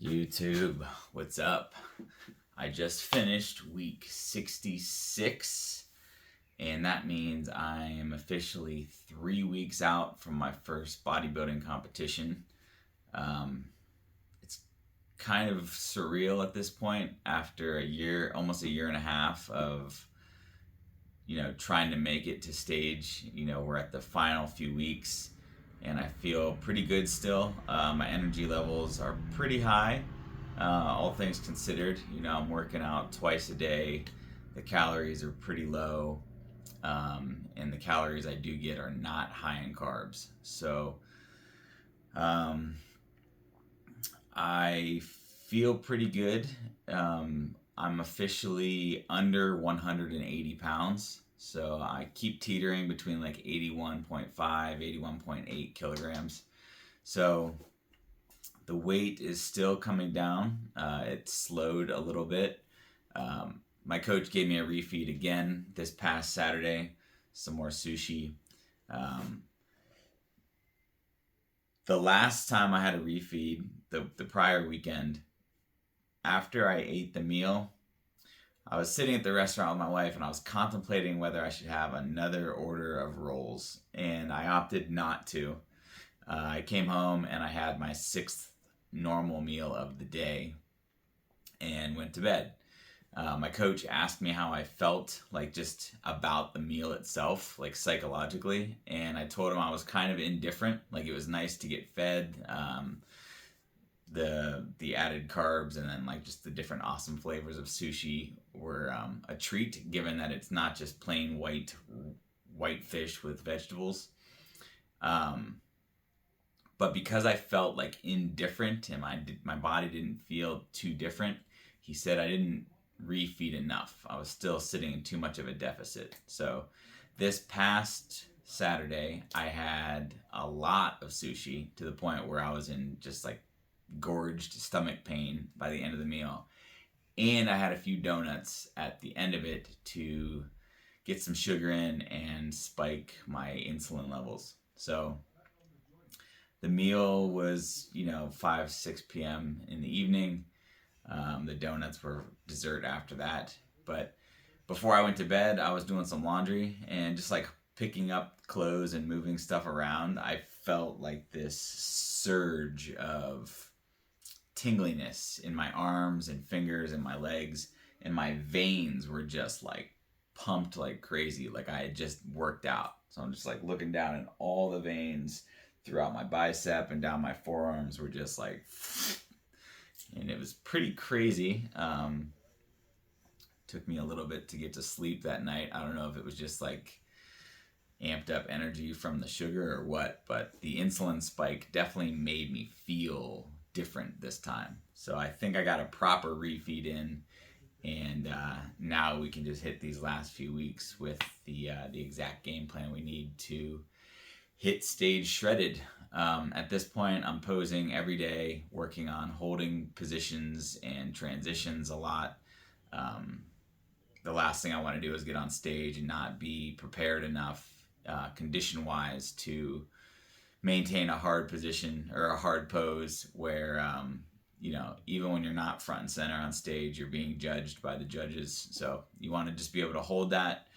YouTube, what's up? I just finished week 66, and that means I am officially 3 weeks out from my first bodybuilding competition. It's kind of surreal at this point after a year, almost a year and a half of trying to make it to stage. We're at the final few weeks and I feel pretty good still. My energy levels are pretty high, all things considered. I'm working out twice a day. The calories are pretty low, and the calories I do get are not high in carbs. So I feel pretty good. I'm officially under 180 pounds. So I keep teetering between like 81.5, 81.8 kilograms. So the weight is still coming down. It slowed a little bit. My coach gave me a refeed again this past Saturday, some more sushi. The last time I had a refeed, the prior weekend, after I ate the meal, I was sitting at the restaurant with my wife and I was contemplating whether I should have another order of rolls, and I opted not to. I came home and I had my sixth normal meal of the day and went to bed. My coach asked me how I felt, like just about the meal itself, like psychologically, and I told him I was kind of indifferent. Like, it was nice to get fed. The added carbs and then like just the different awesome flavors of sushi were a treat, given that it's not just plain white fish with vegetables. But because I felt like indifferent and my body didn't feel too different, he said I didn't refeed enough. I was still sitting in too much of a deficit. So this past Saturday, I had a lot of sushi to the point where I was in just like gorged stomach pain by the end of the meal. And I had a few donuts at the end of it to get some sugar in and spike my insulin levels. So the meal was, 5, 6 p.m. in the evening. The donuts were dessert after that. But before I went to bed, I was doing some laundry and just like picking up clothes and moving stuff around. I felt like this surge of tingliness in my arms and fingers and my legs, and my veins were just like pumped like crazy, like I had just worked out. So I'm just like looking down, and all the veins throughout my bicep and down my forearms were just like, and it was pretty crazy. Took me a little bit to get to sleep that night. I don't know if it was just like amped up energy from the sugar or what, but the insulin spike definitely made me feel different this time. So I think I got a proper refeed in, and now we can just hit these last few weeks with the exact game plan we need to hit stage shredded. At this point, I'm posing every day, working on holding positions and transitions a lot. The last thing I want to do is get on stage and not be prepared enough condition-wise to maintain a hard position or a hard pose where, even when you're not front and center on stage, you're being judged by the judges. So you want to just be able to hold that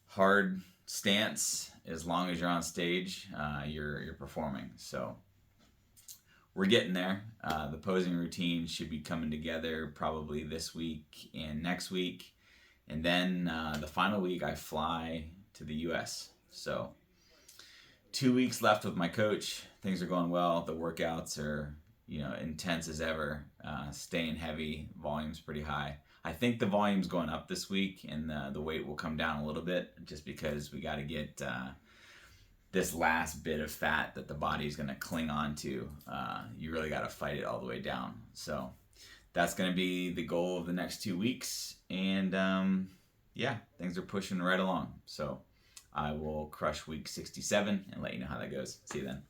hard stance as long as you're on stage, you're performing. So we're getting there. The posing routine should be coming together probably this week and next week. And then the final week I fly to the US. So 2 weeks left with my coach. Things are going well. The workouts are, intense as ever. Staying heavy. Volume's pretty high. I think the volume's going up this week, and the weight will come down a little bit, just because we got to get this last bit of fat that the body's going to cling on to. You really got to fight it all the way down. So that's going to be the goal of the next 2 weeks. And things are pushing right along. So I will crush week 67 and let you know how that goes. See you then.